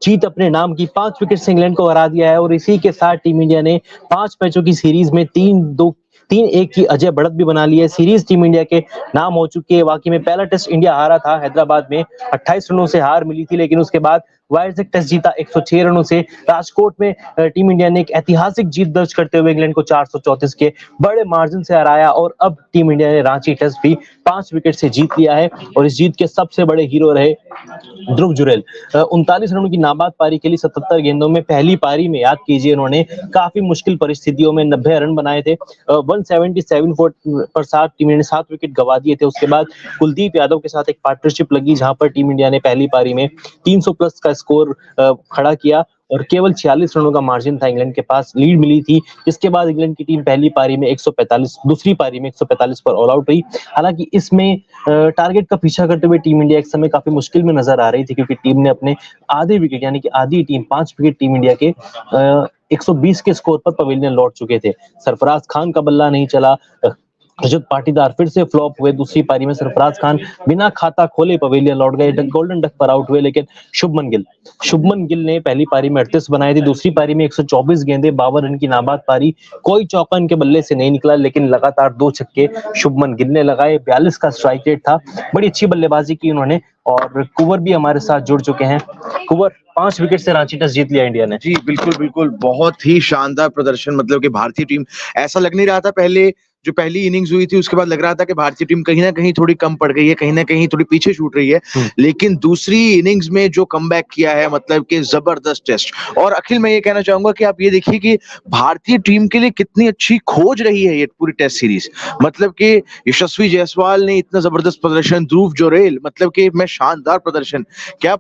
जीत अपने नाम की, 5 विकेट से इंग्लैंड को हरा दिया है और इसी के साथ टीम इंडिया ने 5 मैचों की सीरीज में 3-1 की अजय बढ़त भी बना ली है। सीरीज टीम इंडिया के नाम हो चुकी है। वाकई में पहला टेस्ट इंडिया हारा था हैदराबाद में, 28 रनों से हार मिली थी, लेकिन उसके बाद वाइजैक टेस्ट जीता 106 रनों से। राजकोट में टीम इंडिया ने एक ऐतिहासिक जीत दर्ज करते हुए इंग्लैंड को 434 के बड़े मार्जिन से हराया और अब टीम इंडिया ने रांची टेस्ट भी 5 विकेट से जीत लिया है और इस जीत के सबसे बड़े हीरो रहे ध्रुव जुरैल। 39 रनों की नाबाद पारी खेली 77 गेंदों में। पहली पारी में याद कीजिए उन्होंने काफी मुश्किल परिस्थितियों में 90 रन बनाए थे। 177 पर साथ टीम इंडिया ने 7 विकेट गवा दिए थे। उसके बाद कुलदीप यादव के साथ एक पार्टनरशिप लगी जहां पर टीम इंडिया ने पहली पारी में 300 प्लस का स्कोर खड़ा किया और केवल 46 रनों का मार्जिन था इंग्लैंड के पास, लीड मिली थी। जिसके बाद इंग्लैंड की टीम पहली पारी में 145, दूसरी पारी में 145 पर ऑल आउट हुई। हालांकि इसमें टारगेट का पीछा करते हुए टीम इंडिया एक समय काफी मुश्किल में नजर आ रही थी क्योंकि टीम ने अपने आधे विकेट यानी कि आधी टीम 5 विकेट टीम इंडिया के 120 के स्कोर पर पवेलियन लौट चुके थे। सरफराज खान का बल्ला नहीं चला, रजत पाटीदार फिर से फ्लॉप हुए। दूसरी पारी में सरफराज खान बिना खाता खोले पवेलियन लौट गए, गोल्डन डक पर आउट हुए। लेकिन शुभमन गिल ने पहली पारी में 38 बनाए थे, दूसरी पारी में 124 गेंदे, 52 रन की नाबाद पारी। कोई चौका इनके बल्ले से नहीं निकला, लेकिन लगातार 2 छक्के शुभमन गिल ने लगाए। 42 का स्ट्राइक रेट था। बड़ी अच्छी बल्लेबाजी की उन्होंने और कुंवर भी हमारे साथ जुड़ चुके हैं। कुंवर, 5 विकेट से रांची टेस्ट जीत लिया इंडिया ने। जी बिल्कुल बिल्कुल, बहुत ही शानदार प्रदर्शन। मतलब कि भारतीय टीम, ऐसा लग नहीं रहा था पहले जो पहली इनिंग्स हुई थी उसके बाद लग रहा था कि भारतीय टीम कहीं ना कहीं थोड़ी कम पड़ गई है, कहीं ना कहीं थोड़ी पीछे छूट रही है, लेकिन दूसरी इनिंग्स में जो कमबैक किया है मतलब कि जबरदस्त टेस्ट। और अखिल, मैं ये कहना चाहूंगा कि आप ये देखिए कि भारतीय टीम के लिए कितनी अच्छी खोज रही है ये पूरी टेस्ट सीरीज। मतलब कि यशस्वी जायसवाल ने इतना जबरदस्त प्रदर्शन, ध्रुव जुरैल मतलब कि मैं शानदार प्रदर्शन, क्या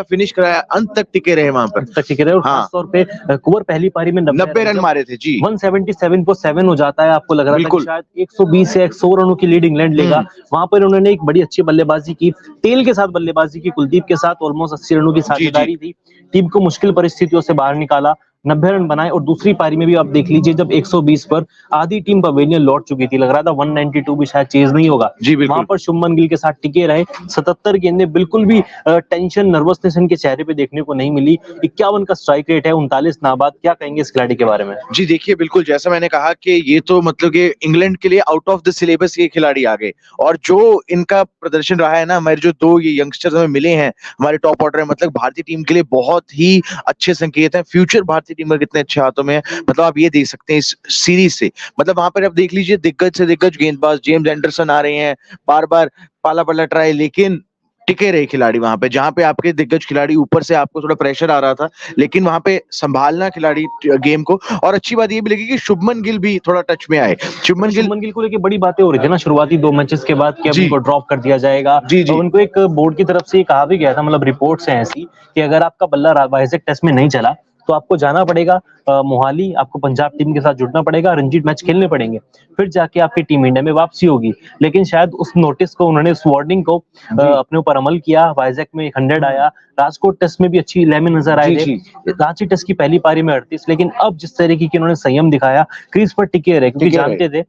फिनिश कराया, अंत तक टिके रहे वहां पर, तक टिके रहे। और खास तौर पे कुंवर पहली पारी में 90 रन मारे थे जी। 177 को 7 हो जाता है, आपको लग रहा था कि शायद 120 से 100 रनों की लीड इंग्लैंड लेगा। वहां पर उन्होंने एक बड़ी अच्छी बल्लेबाजी की, तेल के साथ बल्लेबाजी की, कुलदीप के साथ ऑलमोस्ट 80 रनों की साझेदारी थी, टीम को मुश्किल परिस्थितियों से बाहर निकाला, 90 रन बनाए। और दूसरी पारी में भी आप देख लीजिए जब 120 पर आधी टीम पवेलियन लौट चुकी थी, लग रहा था 192 भी शायद चेज नहीं होगा, वहां पर शुभमन गिल के साथ टिके रहे। 77 गेंदे, बिल्कुल भी टेंशन, नर्वसनेस इनके चेहरे पे देखने को नहीं मिली। 51 का स्ट्राइक रेट है, 39 नाबाद। क्या कहेंगे इस खिलाड़ी के बारे में? जी देखिए, बिल्कुल जैसा मैंने कहा कि ये तो मतलब कि इंग्लैंड के लिए आउट ऑफ द सिलेबस ये खिलाड़ी आ गए और जो इनका प्रदर्शन रहा है ना, हमारे जो 2 ये यंगस्टर्स हमें मिले हैं हमारे टॉप ऑर्डर में, मतलब भारतीय टीम के लिए बहुत ही अच्छे संकेत हैं। फ्यूचर भारतीय टीम का कितने अच्छे हाथों में है, मतलब आप ये देख सकते हैं इस सीरीज से। मतलब वहां पर आप देख लीजिए दिग्गज से दिग्गज गेंदबाज जेम्स एंडरसन आ रहे हैं, बार बार पाला पल्ला ट्राई, लेकिन टिके रहे खिलाड़ी वहां पे। जहां पे आपके दिग्गज खिलाड़ी ऊपर से आपको थोड़ा प्रेशर आ रहा था, लेकिन वहां पे संभालना खिलाड़ी गेम को। और अच्छी बात ये भी लगी कि शुभमन गिल भी थोड़ा टच में आए। शुभमन गिल को लेके बड़ी बातें हो रही थी ना शुरुआती 2 मैचेस के बाद कि अब उनको ड्रॉप कर दिया जाएगा। तो उनको एक बोर्ड की तरफ से कहा भी गया था, मतलब रिपोर्ट्स हैं ऐसी कि अगर आपका बल्ला वाइजैक टेस्ट में नहीं चला तो आपको जाना पड़ेगा मोहाली, आपको पंजाब टीम के साथ जुड़ना पड़ेगा, रणजी मैच खेलने पड़ेंगे, फिर जाके आपकी टीम इंडिया में वापसी होगी। लेकिन शायद उस नोटिस को उन्होंने, उस वार्निंग को अपने ऊपर अमल किया। वाइजैक में 100 आया, राजकोट टेस्ट में भी अच्छी लय नजर आए थे, रांची टेस्ट की पहली पारी में 38। लेकिन अब जिस तरीके की उन्होंने संयम दिखाया, क्रीज पर टिके रहे क्योंकि जानते थे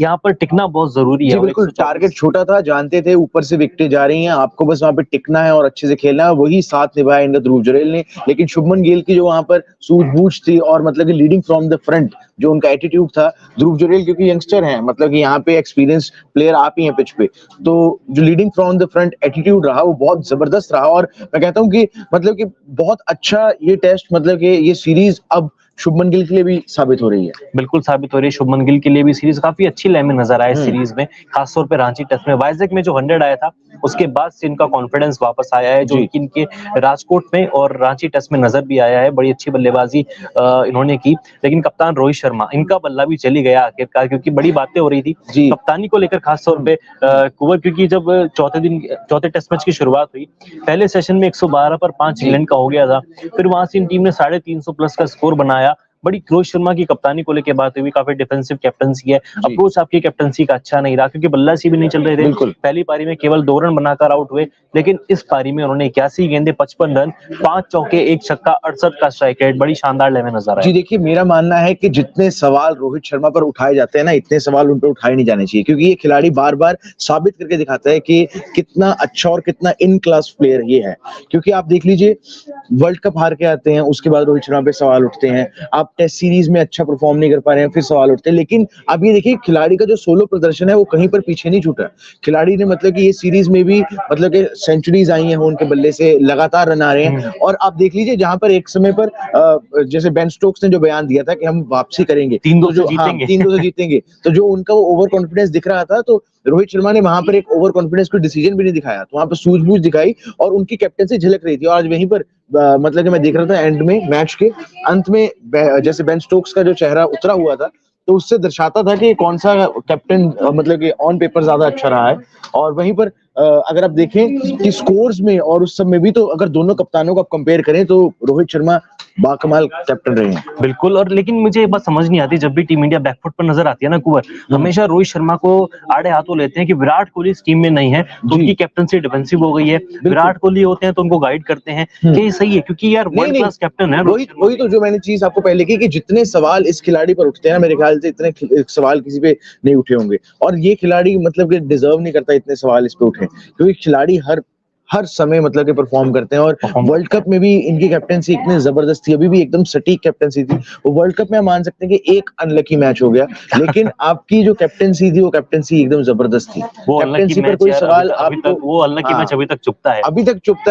यहाँ पर टिकना बहुत जरूरी है। बिल्कुल, टारगेट छोटा था, जानते थे ऊपर से विकेटें जा रही हैं, आपको बस वहां पे टिकना है और अच्छे से खेलना है। वही साथ निभाया इनका ध्रुव जुरैल ने। लेकिन शुभमन गिल की जो वहां पर सूझबूझ थी और मतलब कि लीडिंग फ्रॉम द फ्रंट जो उनका एटीट्यूड था, ध्रुव जुरैल क्योंकि यंगस्टर हैं, मतलब कि यहाँ पे एक्सपीरियंस प्लेयर आप ही हैं पिच पे, तो जो leading from the front attitude रहा वो बहुत जबरदस्त रहा। और मैं कहता हूँ कि मतलब कि बहुत अच्छा ये टेस्ट, मतलब कि ये सीरीज अब शुभमन गिल के लिए भी साबित हो रही है। बिल्कुल साबित हो रही है, शुभमन गिल के लिए भी सीरीज काफी अच्छी लय में नजर आया सीरीज में, खासतौर पे रांची टेस्ट में। वाइजैक में जो 100 आया था उसके बाद से इनका कॉन्फिडेंस वापस आया है, जो इनके राजकोट में और रांची टेस्ट में नजर भी आया है। बड़ी अच्छी बल्लेबाजी इन्होंने की। लेकिन कप्तान रोहित शर्मा, इनका बल्ला भी चली गया आखिरकार, क्योंकि बड़ी बातें हो रही थी कप्तानी को लेकर खासतौर पे कुंवर, क्योंकि जब चौथे टेस्ट मैच की शुरुआत हुई, पहले सेशन में 112 पर 5 इंग्लैंड का हो गया था। फिर वहां से इन टीम ने 350 प्लस का स्कोर बनाया, बड़ी रोहित शर्मा की कप्तानी को लेकर बात हुई, काफी डिफेंसिव कैप्टनसी है, अप्रोच आपकी कैप्टनसी का अच्छा नहीं रहा क्योंकि बल्लेबाजी भी नहीं चल रहे थे। पहली पारी में केवल 2 रन बनाकर आउट हुए, लेकिन इस पारी में उन्होंने 81 गेंदे 55 रन 5 चौके 1 छक्का 68 का स्ट्राइक रेट, बड़ी शानदार लेवल नजर आया। जी देखिए, मेरा मानना है कि जितने सवाल रोहित शर्मा पर उठाए जाते हैं ना, इतने सवाल उन पर उठाए नहीं जाने चाहिए, क्योंकि ये खिलाड़ी बार बार साबित करके दिखाता है कि कितना अच्छा और कितना इन क्लास प्लेयर ये है। क्योंकि आप देख लीजिए, वर्ल्ड कप हार के आते हैं, उसके बाद रोहित शर्मा पे सवाल उठते हैं, आप टेस्ट सीरीज में अच्छा परफॉर्म नहीं कर पा रहे हैं, फिर सवाल उठते हैं। लेकिन अब ये देखिए, खिलाड़ी का जो सोलो प्रदर्शन है वो कहीं पर पीछे नहीं छूटा। खिलाड़ी ने मतलब कि ये सीरीज में भी मतलब कि सेंचुरीज आई हैं उनके बल्ले से, लगातार रन आ रहे हैं। और आप देख लीजिए, जहां पर एक समय पर जैसे बेन स्टोक्स ने जो बयान दिया था कि हम वापसी करेंगे, 3-2 से जीतेंगे, 3-2 से जीतेंगे, तो जो उनका वो ओवर कॉन्फिडेंस दिख रहा था, तो रोहित शर्मा ने वहां पर एक ओवर कॉन्फिडेंस कोई डिसीजन भी नहीं दिखाया, तो वहां पर सूझबूझ दिखाई और उनकी कैप्टनसी झलक रही थी। और आज वहीं पर मतलब कि मैं देख रहा था एंड में, मैच के अंत में, जैसे बेन स्टोक्स का जो चेहरा उतरा हुआ था, तो उससे दर्शाता था कि कौन सा कैप्टन मतलब कि ऑन पेपर ज्यादा अच्छा रहा है। और वहीं पर अगर आप देखें कि स्कोर्स में और उस सब में भी, तो अगर दोनों कप्तानों को आप कंपेयर करें तो रोहित शर्मा बाकमाल कैप्टन रहे हैं। बिल्कुल, और लेकिन मुझे एक बात समझ नहीं आती, जब भी टीम इंडिया बैकफुट पर नजर आती है ना कुंवर, हमेशा रोहित शर्मा को आड़े हाथों लेते हैं कि विराट कोहली इस टीम में नहीं है तो उनकी कैप्टनसी डिफेंसिव हो गई है, विराट कोहली होते हैं तो उनको गाइड करते हैं, कि ये सही है क्योंकि यार वर्ल्ड क्लास कैप्टन है रोहित। वही तो जो मैंने चीज आपको पहले की, कि जितने सवाल इस खिलाड़ी पर उठते हैं, मेरे ख्याल से इतने सवाल किसी पे नहीं उठे होंगे। और ये खिलाड़ी मतलब कि डिजर्व नहीं करता इतने सवाल इस पे उठे, क्योंकि खिलाड़ी हर समय मतलब कि परफॉर्म करते हैं। और वर्ल्ड कप में भी इनकी कैप्टनसी इतनी जबरदस्त थी, अभी भी एकदम सटीक कैप्टनसी थी। वो वर्ल्ड कप में हम मान सकते हैं कि एक अनलकी मैच हो गया, लेकिन आपकी जो कैप्टनसी थी वो कैप्टनसी एकदम जबरदस्त थी। वो कैप्टनसी पर कोई सवाल अभी तक, वो अनलकी मैच अभी तक चुभता है,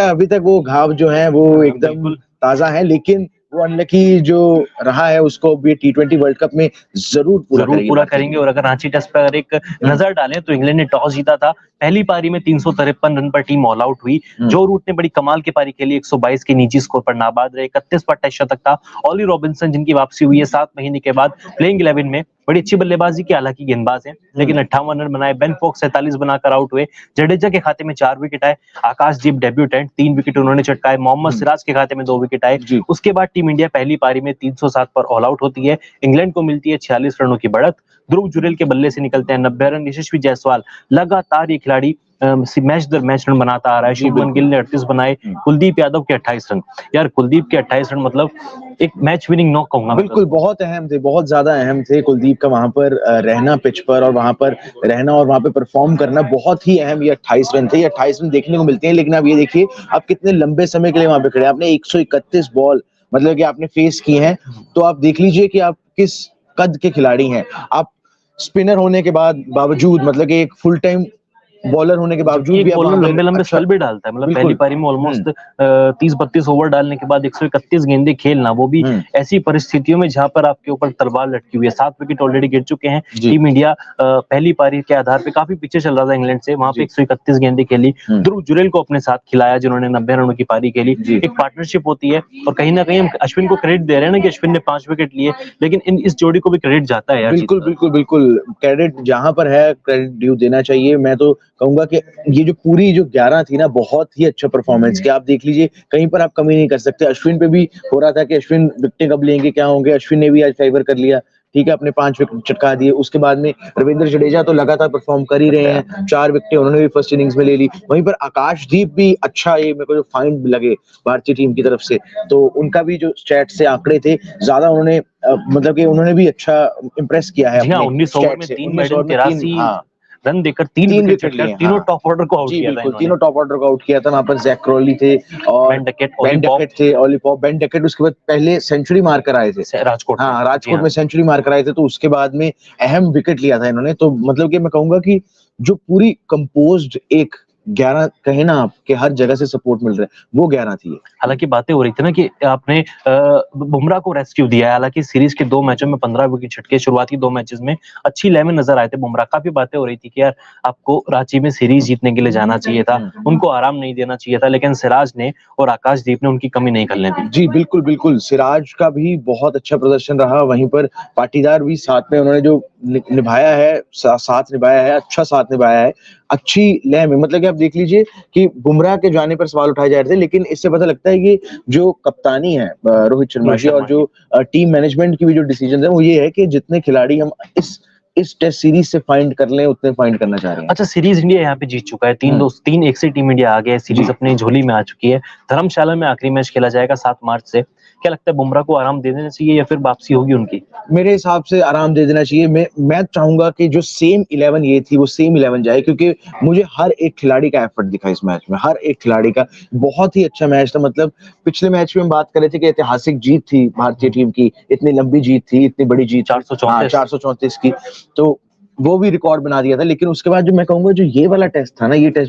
अभी तक वो घाव जो है वो एकदम ताजा है। लेकिन वो अनलकी जो रहा है उसको भी T20 वर्ल्ड कप में जरूर पूरा करेंगे। और अगर रांची टेस्ट पर अगर एक नजर डालें तो इंग्लैंड ने टॉस जीता था, पहली पारी में 353 रन पर टीम ऑल आउट हुई। जो रूट ने बड़ी कमाल की पारी खेली, 122 के निजी स्कोर पर नाबाद रहे, 31 पर टेस्ट शतक था। ऑली रॉबिन्सन जिनकी वापसी हुई है 7 महीने के बाद प्लेइंग 11 में, बड़ी अच्छी बल्लेबाजी की, हालांकि गेंदबाज हैं, लेकिन 58 रन बनाए। बेन फोक्स 47 बनाकर आउट हुए। जडेजा के खाते में 4 विकेट आए। आकाशदीप डेब्यूटेंट 3 विकेट उन्होंने चटकाए। मोहम्मद सिराज के खाते में 2 विकेट आए। उसके बाद टीम इंडिया पहली पारी में 307 पर ऑल आउट होती है। इंग्लैंड को मिलती है 46 रनों की बढ़त। ध्रुव जुरेल के बल्ले से निकलते हैं 90 रन। यशस्वी जायसवाल लगातार ये खिलाड़ी मैच दर मैच रन बनाता आ रहा है। शुभमन गिल ने 38 बनाए। कुलदीप यादव के 28 रन। यार कुलदीप के 28 रन मतलब एक मैच विनिंग नॉक कहूंगा। बिल्कुल, बहुत अहम थे, बहुत ज्यादा अहम थे। कुलदीप का वहां पर रहना पिच पर, और वहां पर रहना और वहां पे परफॉर्म करना बहुत ही अहम। ये 28 रन थे, ये 28 रन देखने को मिलते हैं, लेकिन आप ये देखिए आप कितने लंबे समय के लिए वहां पे खड़े। आपने 131 बॉल मतलब कि आपने फेस की हैं, तो आप देख लीजिए कि आप किस कद के खिलाड़ी हैं। आप स्पिनर होने के बावजूद मतलब कि एक फुल टाइम बॉलर होने के बावजूद भी लंबे स्पेल भी डालता है। मतलब पहली पारी में ऑलमोस्ट 30-32 ओवर डालने के बाद 131 गेंदें खेलना, वो भी ऐसी परिस्थितियों में जहां पर आपके ऊपर तलवार लटकी हुई है। 7 विकेट ऑलरेडी गिर चुके हैं। टीम इंडिया पहली पारी के आधार पे काफी पीछे चल रहा था इंग्लैंड से, वहां पे 131 गेंदें खेली। ध्रुव जुरेल को अपने साथ खिलाया जिन्होंने 90 रनों की पारी खेली। एक पार्टनरशिप होती है, और कहीं ना कहीं हम अश्विन को क्रेडिट दे रहे हैं ना कि अश्विन ने 5 विकेट लिए, लेकिन इस जोड़ी को भी क्रेडिट जाता है यार। बिल्कुल क्रेडिट जहां पर है, क्रेडिट ड्यू देना चाहिए। मैं तो कहूंगा कि ये जो पूरी जो 11 थी ना, बहुत ही अच्छा परफॉर्मेंस किया। आप देख लीजिए, कहीं पर आप कमी नहीं कर सकते। अश्विन पे भी हो रहा था कि अश्विन विकेटें कब लेंगे, क्या होंगे। अश्विन ने भी आज फेवर कर लिया, ठीक है, अपने 5 विकेट चटका दिए। उसके बाद में रविंद्र जडेजा तो लगातार परफॉर्म कर ही रहे हैं, 4 विकेटें उन्होंने भी फर्स्ट इनिंग्स में ले ली। वहीं पर आकाशदीप भी अच्छा, ये मेरे को जो फाइंड लगे भारतीय टीम की तरफ से, तो उनका भी जो स्टैट से आंकड़े थे ज्यादा, उन्होंने मतलब कि उन्होंने भी अच्छा इंप्रेस किया है। 19 ओवर में 3 मेडन 83 रन देकर 3 विकेट लिए, तीनों टॉप ऑर्डर को आउट किया था। तीनों टॉप ऑर्डर को आउट किया था। वहां पर जैक क्रॉली थे और बेन डकेट थे, ऑली पॉप। बेन डकेट उसके बाद पहले सेंचुरी मार कर आए थे राजकोट में सेंचुरी मार कर आए थे, तो उसके बाद में अहम विकेट लिया था इन्होंने। तो मतलब कि मैं कहूंगा कि जो पूरी कंपोज्ड एक 11 कहे ना आप कि हर जगह से सपोर्ट मिल रहा है, वो 11 थी। हालांकि बातें हो रही थी ना कि आपने बुमराह को रेस्क्यू दिया है। हालांकि सीरीज के 2 मैचों में 15 विकेट छटके, शुरुआती 2 मैचेस में अच्छी लेवल नजर आए थे बुमराह। काफी बातें हो रही थी कि यार आपको रांची में सीरीज जीतने के लिए जाना चाहिए था, उनको आराम नहीं देना चाहिए था, लेकिन सिराज ने और आकाशदीप ने उनकी कमी नहीं करने दी। जी बिल्कुल, सिराज का भी बहुत अच्छा प्रदर्शन रहा। वहीं पर पाटीदार भी साथ में, उन्होंने जो निभाया है, साथ निभाया है, अच्छा साथ निभाया है, अच्छी लय में। मतलब कि आप देख लीजिए कि बुमराह के जाने पर सवाल उठाए जा रहे थे, लेकिन इससे पता लगता है कि जो कप्तानी है रोहित शर्मा की, और जो टीम मैनेजमेंट की भी जो डिसीजन है वो ये है कि जितने खिलाड़ी हम इस टेस्ट सीरीज से फाइंड कर लें उतने फाइंड करना चाह रहे हैं। अच्छा, सीरीज इंडिया यहाँ पे जीत चुका है, 3-1 से टीम इंडिया आ गया है, सीरीज अपनी झोली में आ चुकी है। धर्मशाला में आखिरी मैच खेला जाएगा 7 मार्च से। क्या लगता है, बुमराह को आराम दे देना चाहिए या फिर वापसी होगी उनकी? मेरे हिसाब से आराम दे देना चाहिए। मैं चाहूंगा कि जो सेम 11 ये थी वो सेम 11 जाए, क्योंकि मुझे हर एक खिलाड़ी का एफर्ट दिखा इस मैच में, हर एक खिलाड़ी का। बहुत ही अच्छा मैच था। मतलब पिछले मैच में हम बात कर रहे थे कि ऐतिहासिक जीत थी भारतीय टीम की, इतनी लंबी जीत थी, इतनी बड़ी जीत, 434 की, तो वो भी रिकॉर्ड बना दिया था। लेकिन उसके बाद जो मैं कहूंगा, जो ये वाला टेस्ट था ना, ये टेस्ट